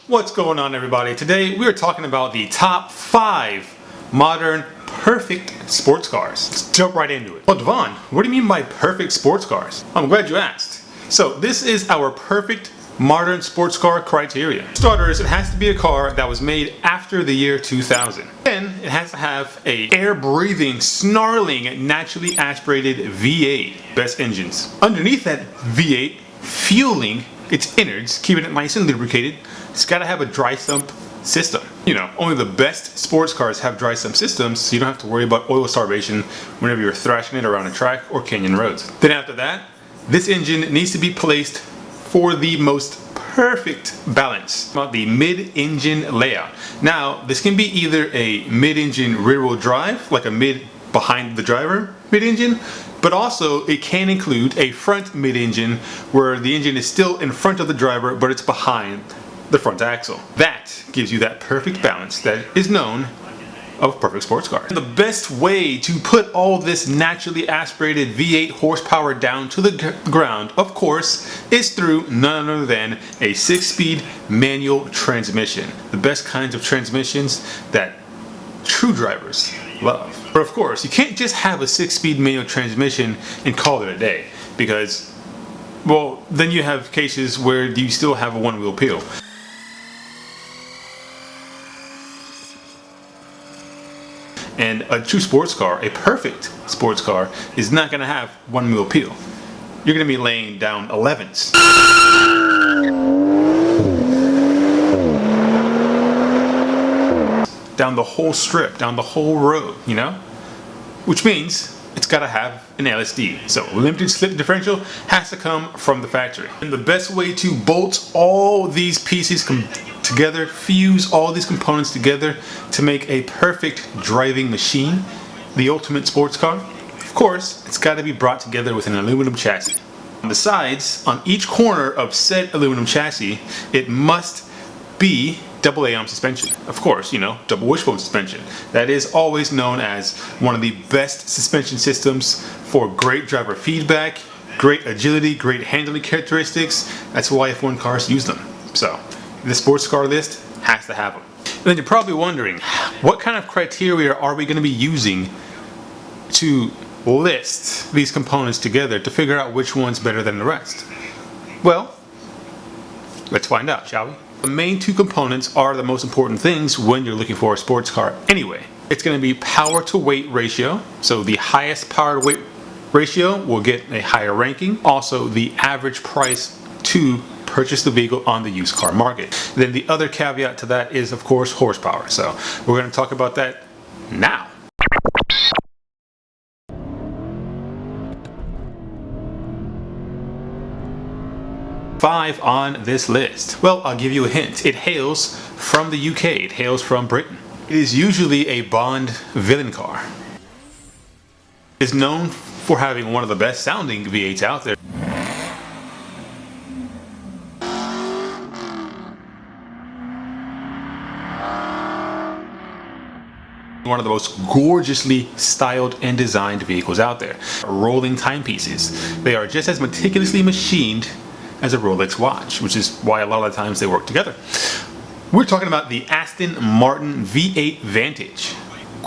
What's going on, everybody? Today we are talking about the top 5 modern perfect sports cars. Let's jump right into it. Well, Devon, what do you mean by perfect sports cars? I'm glad you asked. So this is our perfect modern sports car criteria. For starters, it has to be a car that was made after the year 2000. Then it has to have a air-breathing, snarling, naturally aspirated V8. Best engines. Underneath that V8, fueling its innards, keeping it nice and lubricated, it's got to have a dry sump system. You know, only the best sports cars have dry sump systems, so you don't have to worry about oil starvation whenever you're thrashing it around a track or canyon roads. Then after that, this engine needs to be placed for the most perfect balance. About the mid-engine layout. Now, this can be either a mid-engine rear-wheel drive, like a mid behind the driver mid-engine, but also it can include a front mid-engine where the engine is still in front of the driver, but it's behind the front axle. That gives you that perfect balance that is known of perfect sports cars. The best way to put all this naturally aspirated V8 horsepower down to the ground, of course, is through none other than a 6-speed manual transmission. The best kinds of transmissions that true drivers love. But of course, you can't just have a 6-speed manual transmission and call it a day, because, well, then you have cases where you still have a one-wheel peel. And a true sports car, a perfect sports car, is not going to have one-wheel peel. You're going to be laying down 11s. Down the whole strip, down the whole road, you know? Which means it's got to have an LSD. So limited slip differential has to come from the factory. And the best way to bolt all these pieces together, fuse all these components together to make a perfect driving machine, the ultimate sports car, of course, it's got to be brought together with an aluminum chassis. On the sides, on each corner of said aluminum chassis, it must be AA suspension. Of course, you know, double wishbone suspension. That is always known as one of the best suspension systems for great driver feedback, great agility, great handling characteristics. That's why F1 cars use them. So the sports car list has to have them. And then you're probably wondering, what kind of criteria are we going to be using to list these components together to figure out which one's better than the rest? Well, let's find out, shall we? The main two components are the most important things when you're looking for a sports car anyway. It's going to be power to weight ratio. So the highest power to weight ratio will get a higher ranking. Also, the average price to purchase the vehicle on the used car market. Then the other caveat to that is, of course, horsepower. So we're going to talk about that now. Five on this list. Well, I'll give you a hint. It hails from the UK. It hails from Britain. It is usually a Bond villain car. It is known for having one of the best sounding V8s out there. One of the most gorgeously styled and designed vehicles out there. Rolling timepieces. They are just as meticulously machined as a Rolex watch, which is why a lot of the times they work together. We're talking about the Aston Martin V8 Vantage.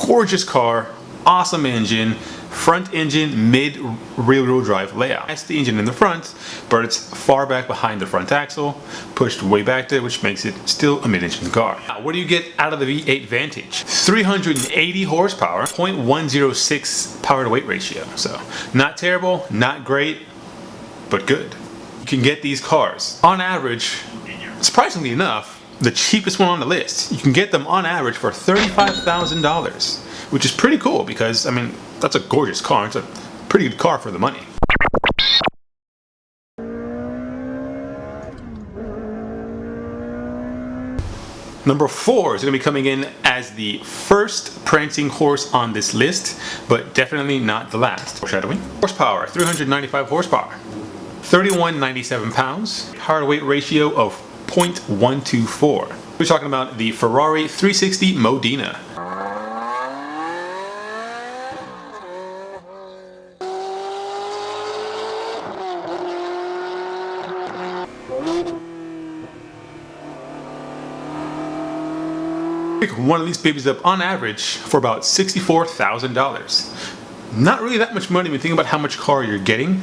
Gorgeous car, awesome engine, front engine, mid rear-wheel drive layout. That's the engine in the front, but it's far back behind the front axle, pushed way back there, which makes it still a mid-engine car. Now, what do you get out of the V8 Vantage? 380 horsepower, 0.106 power to weight ratio. So not terrible, not great, but good. You can get these cars on average, surprisingly enough, the cheapest one on the list. You can get them on average for $35,000, which is pretty cool because, I mean, that's a gorgeous car. It's a pretty good car for the money. Number 4 is going to be coming in as the first prancing horse on this list, but definitely not the last. Foreshadowing. Horsepower, 395 horsepower. 3197 pounds. Power to weight ratio of 0.124. We're talking about the Ferrari 360 Modena. Pick one of these babies up on average for about $64,000. Not really that much money when you think about how much car you're getting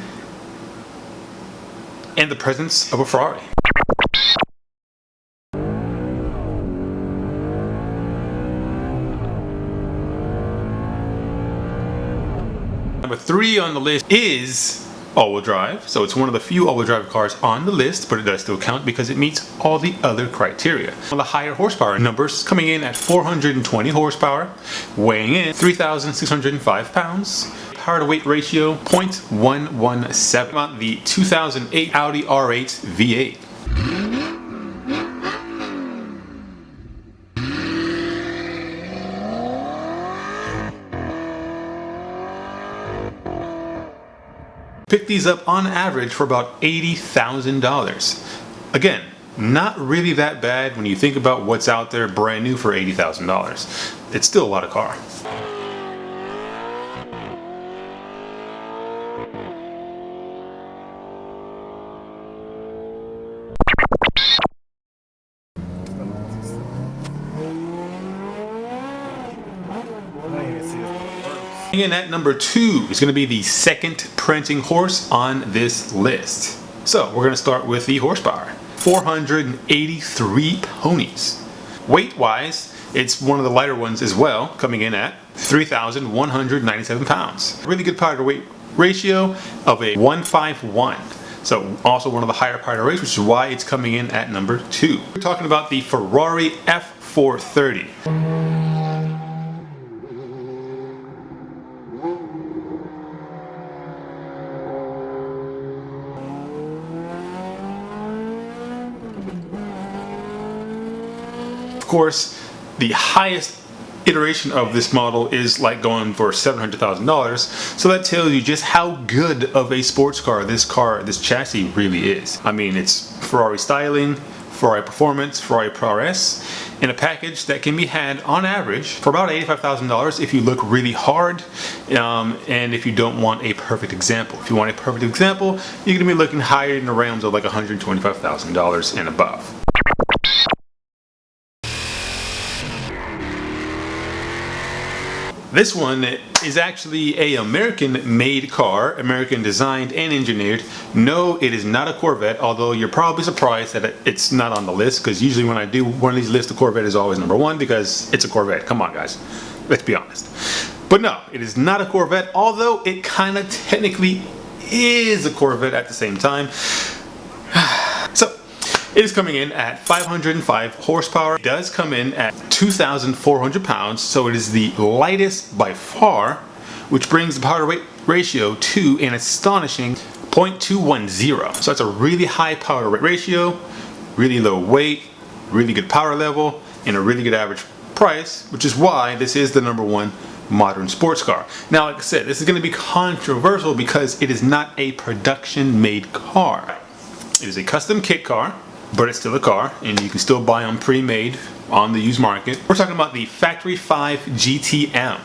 and the presence of a Ferrari. Number 3 on the list is all-wheel drive. So it's one of the few all-wheel drive cars on the list, but it does still count because it meets all the other criteria. One of the higher horsepower numbers, coming in at 420 horsepower, weighing in 3,605 pounds. Power to weight ratio 0.117 on the 2008 Audi R8 V8. Pick these up on average for about $80,000. Again, not really that bad when you think about what's out there brand new for $80,000. It's still a lot of car. In at number 2 is going to be the second printing horse on this list. So we're going to start with the horsepower. 483 ponies. Weight wise, it's one of the lighter ones as well, coming in at 3,197 pounds. Really good power to weight ratio of a 151. So also one of the higher power to weight, which is why it's coming in at number 2. We're talking about the Ferrari F430. Of course, the highest iteration of this model is like going for $700,000, so that tells you just how good of a sports car, this chassis really is. I mean, it's Ferrari styling, Ferrari performance, Ferrari prowess, in a package that can be had on average for about $85,000 if you look really hard, and if you don't want a perfect example. If you want a perfect example, you're going to be looking higher in the realms of like $125,000 and above. This one is actually an American-made car, American-designed and engineered. No, it is not a Corvette, although you're probably surprised that it's not on the list, because usually when I do one of these lists, the Corvette is always number 1 because it's a Corvette. Come on, guys. Let's be honest. But no, it is not a Corvette, although it kind of technically is a Corvette at the same time. So, it is coming in at 505 horsepower. It does come in at 2,400 pounds, so it is the lightest by far, which brings the power to weight ratio to an astonishing 0.210. So that's a really high power to weight ratio, really low weight, really good power level, and a really good average price, which is why this is the number 1 modern sports car. Now, like I said, this is going to be controversial because it is not a production-made car. It is a custom kit car, but it's still a car, and you can still buy them pre-made on the used market. We're talking about the factory Five GTM.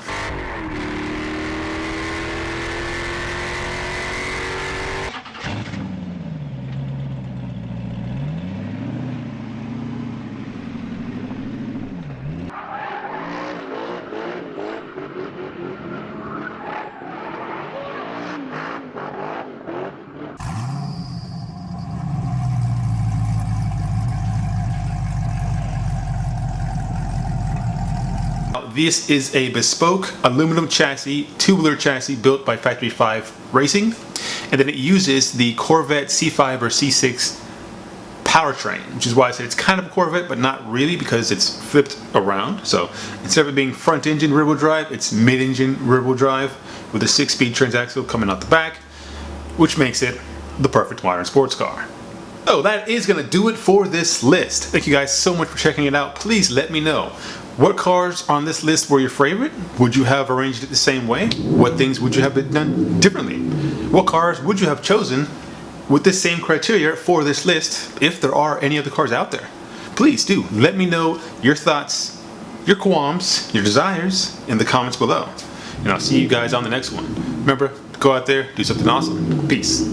This is a bespoke aluminum chassis, tubular chassis built by Factory 5 Racing, and then it uses the Corvette C5 or C6 powertrain, which is why I said it's kind of a Corvette, but not really, because it's flipped around. So instead of it being front engine rear-wheel drive, it's mid-engine rear-wheel drive with a 6-speed transaxle coming out the back, which makes it the perfect modern sports car. So that is going to do it for this list. Thank you guys so much for checking it out. Please let me know, what cars on this list were your favorite? Would you have arranged it the same way? What things would you have done differently? What cars would you have chosen with the same criteria for this list, if there are any other cars out there? Please do let me know your thoughts, your qualms, your desires in the comments below. And I'll see you guys on the next one. Remember, go out there, do something awesome. Peace.